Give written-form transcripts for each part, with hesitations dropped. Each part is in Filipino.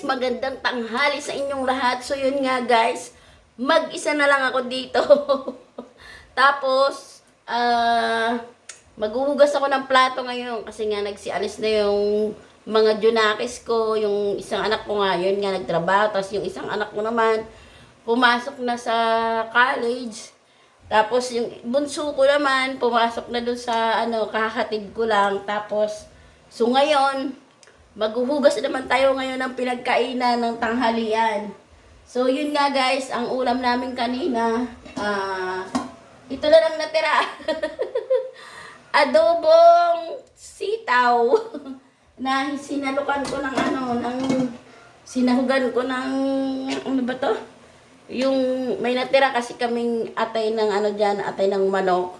magandang tanghali sa inyong lahat. So yun nga guys, mag-isa na lang ako dito. Tapos, maghuhugas ako ng plato ngayon kasi nga nagsialis na yung mga junakis ko. Yung isang anak ko nga, yun nga nagtrabaho. Tapos yung isang anak ko naman, pumasok na sa college. Tapos yung bunso ko naman, pumasok na dun sa kakahatid ko lang. Tapos, so ngayon, maghuhugas naman tayo ngayon ng pinagkainan ng tanghalian. So, yun nga guys, ang ulam namin kanina, ito na lang natira. Adobong sitaw na sinalukan ko ng sinahugan ko ng, ano ba to? Yung may natira kasi kaming atay ng atay ng manok.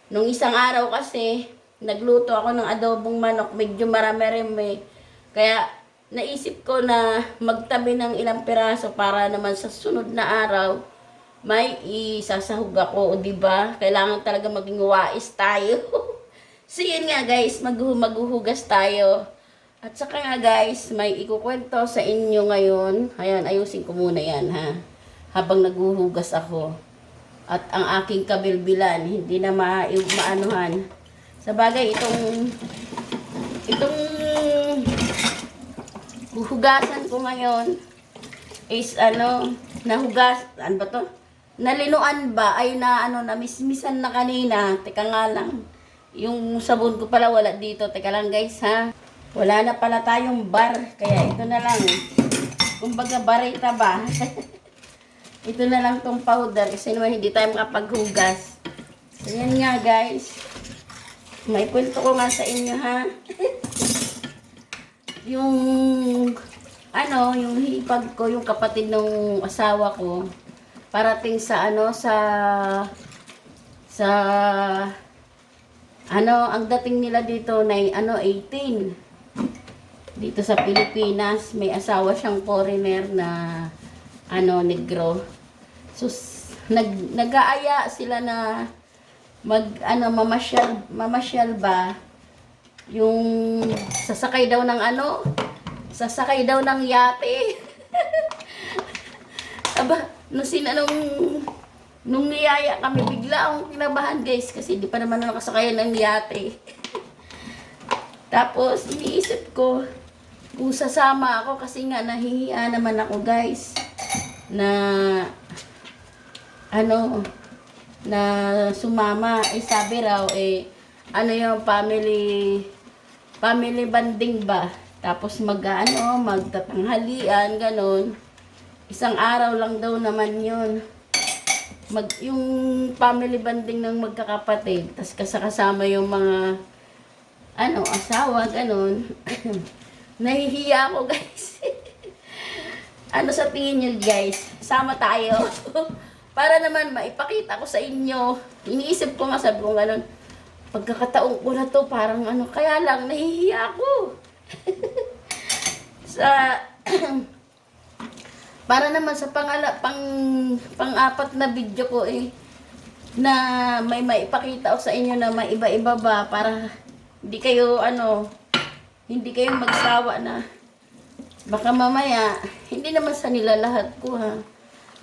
Nung isang araw kasi, nagluto ako ng adobong manok, medyo marami-rami. Kaya naisip ko na magtabi ng ilang piraso para naman sa sunod na araw may isasahog ako, o di ba? Kailangan talaga maging wais tayo. So yun nga guys, maghuhugas tayo. At saka nga guys, may ikukwento sa inyo ngayon. Ayan, ayusin ko muna yan ha. Habang naghuhugas ako. At ang aking kabilbilan, hindi na maanuhan. Sa bagay, itong hugasan ko ngayon is nahugas, ano ba to? Nalinuan ba? Ay namismisan na kanina. Teka nga lang. Yung sabon ko pala wala dito. Teka lang guys ha. Wala na pala tayong bar. Kaya ito na lang. Kumbaga barita ba? Ito na lang tong powder. Kasi naman hindi tayo makapaghugas. So yan nga guys. May kwento ko nga sa inyo ha. Yung yung hipag ko, yung kapatid ng asawa ko, parating sa ang dating nila dito na 18. Dito sa Pilipinas, may asawa siyang foreigner na negro. So nag-aaya sila na mamasyal ba, yung sasakay daw ng yate. Aba, nung niyaya kami, bigla akong kinabahan guys, kasi di pa naman nakasakayan ng yate. Tapos, iniisip ko, kung sasama ako, kasi nga nahihiya naman ako guys, na sumama. Sabi raw, yung family banding ba? Tapos magtatanghalian, ganon. Isang araw lang daw naman yun. Yung family banding ng magkakapatid, tas kasama yung mga asawa, ganon. Nahihiya ako guys. Sa tingin nyo guys? Sama tayo. Para naman maipakita ko sa inyo. Iniisip ko nga, sabi ko ganon, pagkakataong ko na to, parang kaya lang, nahihiya ako. Para naman sa pang-apat na video ko na may maipakita ko sa inyo na may iba-iba ba, para hindi kayo magsawa na baka mamaya, hindi naman sa nila lahat ko ha.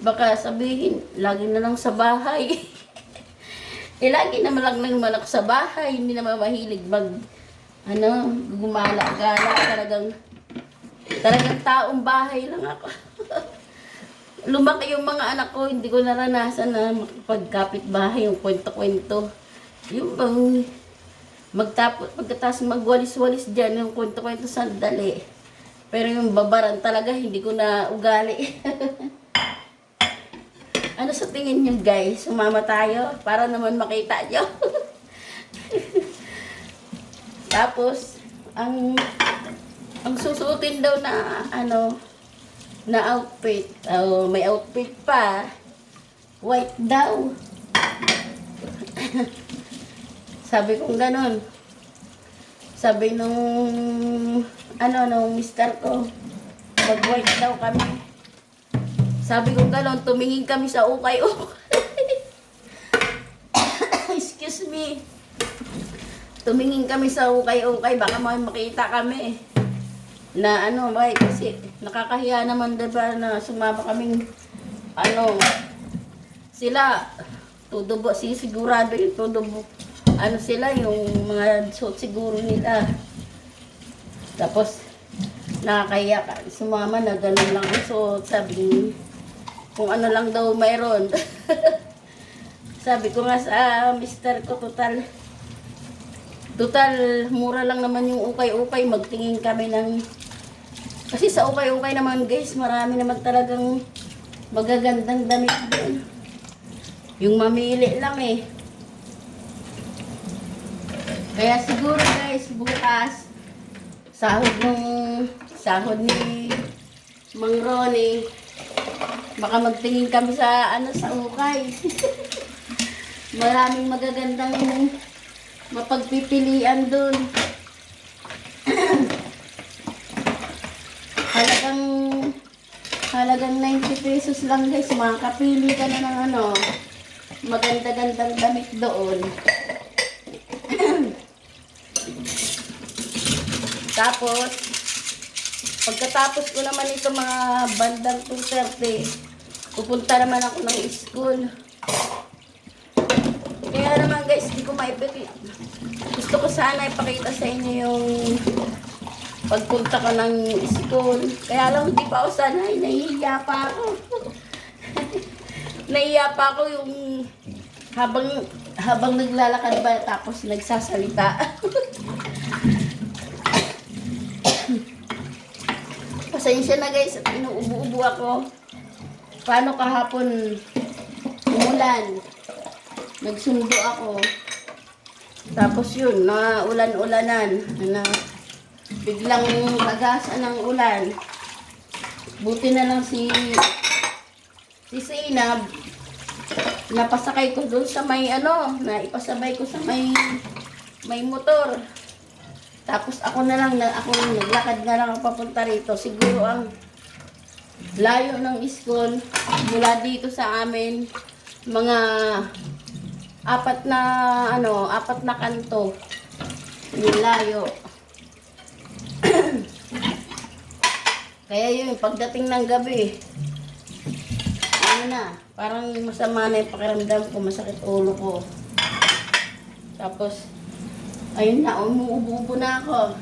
Baka sabihin, lagi na lang sa bahay. Lagi naman lang ako sa bahay, hindi naman mahilig gumala-gala, talagang taong bahay lang ako. Lumaki yung mga anak ko, hindi ko naranasan na makapagkapit bahay, yung kwento-kwento. Yung bang pagkatapos magwalis-walis dyan, yung kwento-kwento sandali. Pero yung babaran talaga, hindi ko na ugali. Sa tingin nyo guys? Sumama tayo para naman makita nyo. Tapos, ang susuotin daw na outfit. May outfit pa. White daw. Sabi kong ganon. Sabi nung mister ko, mag-white daw kami. Sabi ko gano'n, tumingin kami sa ukay-ukay. Excuse me. Tumingin kami sa ukay-ukay, baka makita kami. Na ano, bay, kasi nakakahiya naman diba na sumama kaming ano, sila, tudubo, sigurado yung tudubo. Ano sila, yung mga suot siguro nila. Tapos, nakakahiya ka, sumama na ganun lang ang suot. Sabi, kung ano lang daw mayroon. Sabi ko nga sa mister ko, total, mura lang naman yung ukay-ukay. Magtingin kami ng, kasi sa ukay-ukay naman guys, marami naman talagang magagandang damit doon. Yung mamili lang eh. Kaya siguro guys, bukas, sahod ni Mang Ronnie, baka magtingin kami sa ano, sa ukay. Maraming magagandang mapagpipilian doon. Halagang 90 pesos lang guys, makakapili ka na ng ano, maganda-gandang damit doon. Tapos, pagkatapos ko naman ito mga bandang 2:30, pupunta naman ako ng school. Kaya naman guys, hindi ko maipakita. Gusto ko sana ipakita sa inyo yung pagpunta ko ng school. Kaya lang hindi pa ako sanay, nahihiya pa ako. Nahihiya pa ako yung habang naglalakad ba tapos nagsasalita. Pasensya na guys, at inuubo-ubo ako. Paano kahapon umulan? Nagsundo ako. Tapos yun, na ulan-ulanan. Biglang lagasan ng ulan. Buti na lang si Sinab, napasakay ko doon sa may ano, na ipasabay ko sa may motor. Tapos ako naglakad na lang ako papunta rito. Siguro ang layo ng school mula dito sa amin, mga apat na kanto. Yung layo. Kaya yun, pagdating ng gabi, ano na, parang masama na yung pakiramdam ko, masakit ulo ko. Tapos, ayun na, umuubo na ako.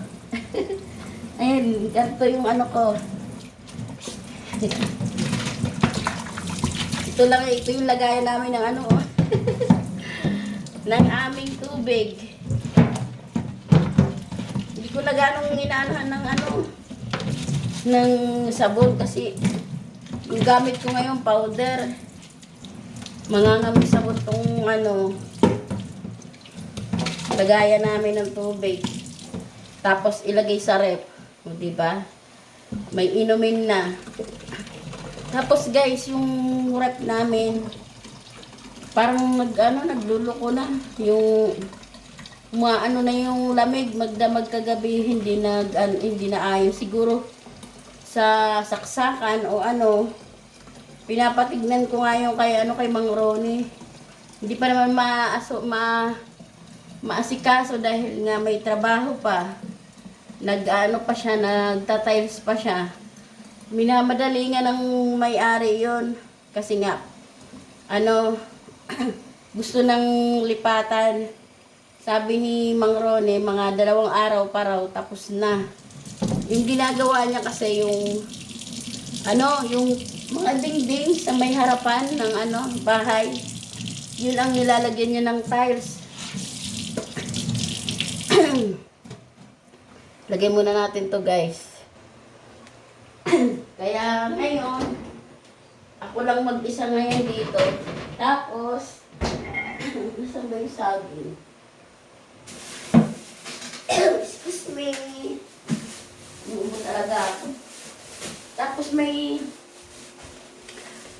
Ayun, ganito yung ano ko. Ito yung lagayan namin ng ano, ng aming tubig. Hindi ko na ganong inaanahan ng ano, ng sabon kasi yung gamit ko ngayon, powder. Mangangamoy sabon tong ano, lagayan namin ng tubig. Tapos ilagay sa ref. O, diba? May inumin na. Tapos guys, yung ref namin, parang nagluluko na. Yung ano na yung lamig, magdamag kagabi, hindi na ayos. Siguro sa saksakan o ano, pinapatignan ko nga yung kay Mang Ronnie. Hindi pa naman maasikaso dahil nga may trabaho pa. Pa siya, nagtatiles pa siya. Minamadali nga ng may-ari yon kasi nga gusto ng lipatan. Sabi ni Mang Ronnie, mga 2 araw pa raw tapos na. Yung ginagawa niya kasi yung mga dingding sa may harapan ng bahay. Yun ang nilalagyan niya ng tiles. Lagay muna natin to guys. Kaya ngayon, ako lang mag-isa ngayon dito. Tapos, nasaan ba yung saging? Excuse me. Umubo talaga ako. Tapos may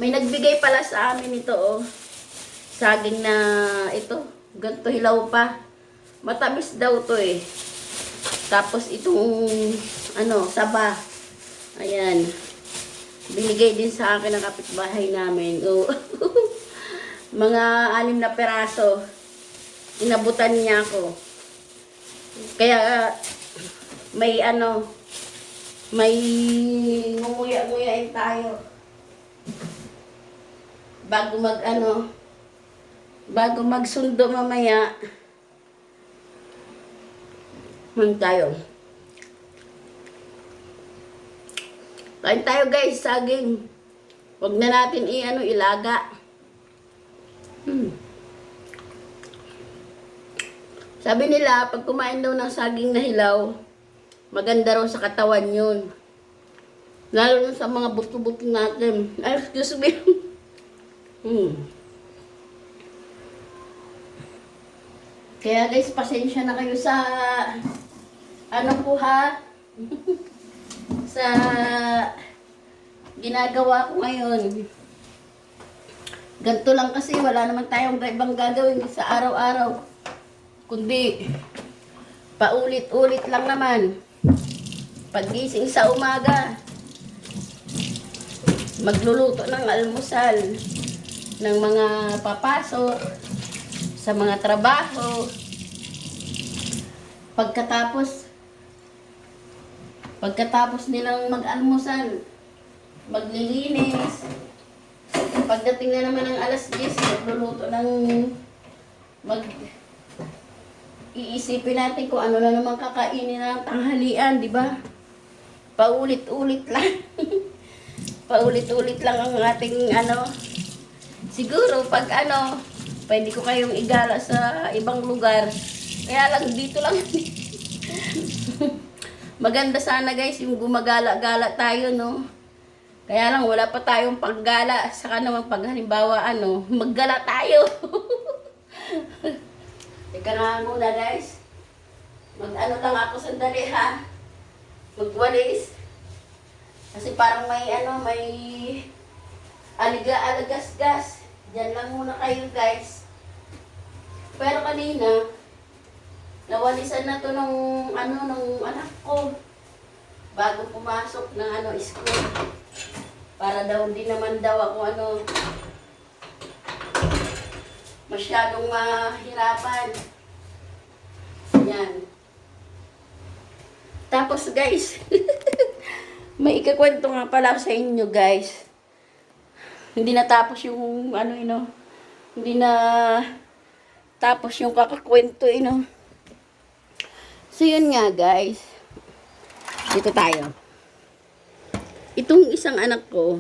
nagbigay pala sa amin ito, oh. Saging na ito. Ganito hilaw pa. Matamis daw to eh. Tapos itong saba. Ayan. Binigay din sa akin ng kapitbahay namin. Oh. Mga 6 na peraso. Inabutan niya ako. Kaya may May nguya-nguyain tayo. Bago magsundo mamaya. Tayo. Kain tayo guys, saging. Huwag na natin ilaga. Sabi nila, pag kumain daw ng saging na hilaw, maganda raw sa katawan yun. Lalo na sa mga buto-buto natin. Ay, excuse me. Kaya guys, pasensya na kayo sa ano po ha? Sa ginagawa ko ngayon. Ganito lang kasi wala naman tayong ibang gagawin sa araw-araw. Kundi paulit-ulit lang naman. Paggising sa umaga, magluluto ng almusal ng mga papasok sa mga trabaho. Pagkatapos nilang mag-almusal, maglilinis. Pagdating na naman ng alas 10, magluluto ng iisipin natin kung ano na naman kakainin ng tanghalian, di ba? Paulit-ulit lang. Paulit-ulit lang ang ating Siguro pag pwede ko kayong igala sa ibang lugar. Kaya lang dito lang. Maganda sana guys yung gumagala-gala tayo, no? Kaya lang wala pa tayong paggala. Saka naman pag halimbawa maggala tayo. Teka nga muna guys. Lang ako sandali ha. Magwalis. Kasi parang may aliga-alagas-gas. Diyan lang muna kayo guys. Pero kanina, nawalisan na to nung anak ko. Bago pumasok ng school. Para daw hindi naman daw ako masyadong mahirapan. Yan. Tapos guys, may ikakwento nga pala sa inyo guys. Hindi natapos yung hindi na tapos yung kakakwento So yun nga guys. Dito tayo. Itong isang anak ko,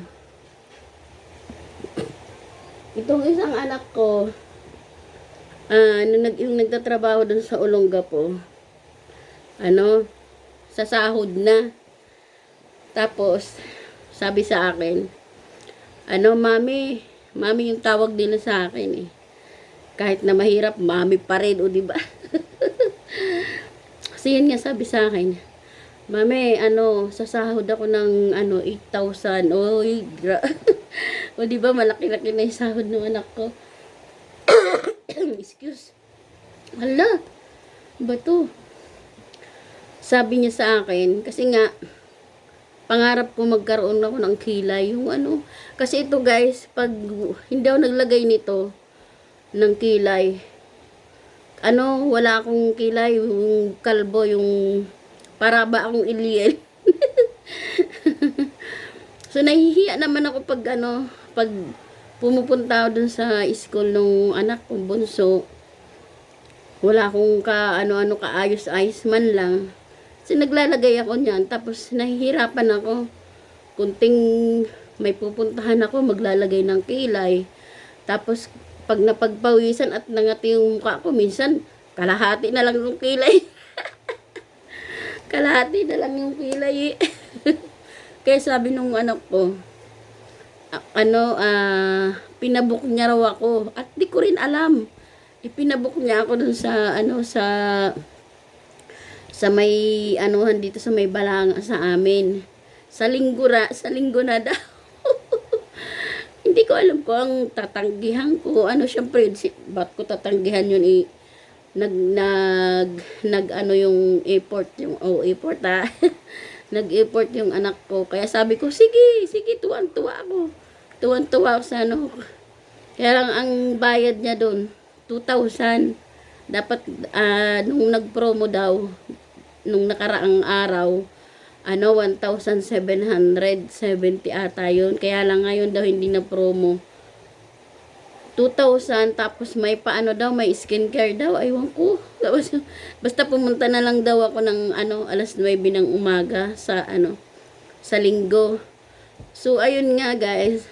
yung nagtatrabaho dun sa Olongapo, sa sahod na. Tapos, sabi sa akin, mami yung tawag nila sa akin Kahit na mahirap, mami pa rin, o diba? Kasi yun nga sabi sa akin, mami, sa sahod ako ng 8,000. O diba, malaki-laki na yung sahod ng anak ko. Excuse. Hala, ba to? Sabi niya sa akin, kasi nga, pangarap ko magkaroon ako ng kilay. Yung kasi ito guys, pag hindi ako naglagay nito, ng kilay, wala akong kilay, yung kalbo, yung para ba akong iliel. So, nahihiya naman ako pag pumupunta ako dun sa school nung anak kong bunso. Wala akong kaayos-ayos man lang. Kasi naglalagay ako niyan, tapos nahihirapan ako. Kunting may pupuntahan ako, maglalagay ng kilay. Tapos, pag napagpawisan at nangati yung mukha ko, minsan, kalahati na lang yung kilay. Kalahati na lang yung kilay. Kaya sabi nung anak ko, pinabook niya raw ako. At di ko rin alam. Ipinabook niya ako dun sa may dito sa may balanga sa amin. Sa linggo na daw. Hindi ko alam kung ang tatanggihan ko. Syempre, ba't ko tatanggihan yun yung airport, airport nag-airport yung anak ko. Kaya sabi ko, sige, tuwan-tuwa ako. Tuwan-tuwa ako sa Kaya lang ang bayad niya doon, 2,000. Dapat, nung nag-promo daw, nung nakaraang araw, 1,770 ata yun. Kaya lang ngayon daw hindi na promo. 2,000 tapos may paano daw, may skincare daw, aywan ko. Tapos, basta pumunta na lang daw ako ng alas 9 ng umaga sa linggo. So ayun nga guys.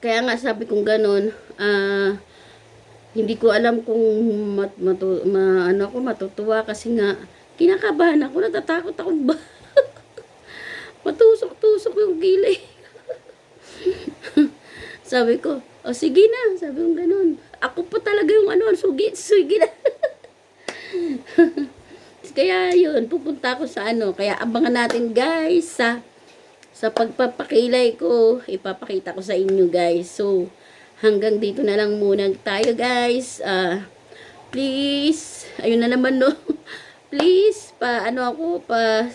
Kaya nga sabi kong ganun, hindi ko alam kung ako matutuwa kasi nga kinakabahan ako, natatakot ako ba matusok-tusok yung kilay. Sabi ko, sige na, sabi ko ganun. Ako pa talaga yung sige na. Kaya yun, pupunta ako sa kaya abangan natin guys sa pagpapakilay ko, ipapakita ko sa inyo guys. So, hanggang dito na lang muna tayo guys. Please, ayun na naman no. Please, ano ba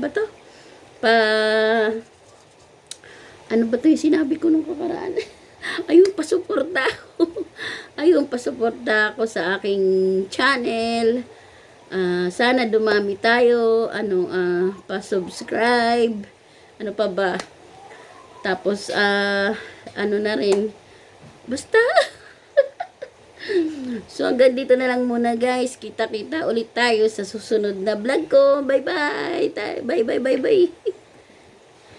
to? Ano ba to yung sinabi ko nung kaparaan? Ayun, pasuporta ako. Ayun, pasuporta ako sa aking channel. Sana dumami tayo. Pa-subscribe. Ano pa ba? Tapos, na rin. Basta. So, hanggang dito na lang muna guys. Kita-kita ulit tayo sa susunod na vlog ko. Bye-bye. Bye-bye.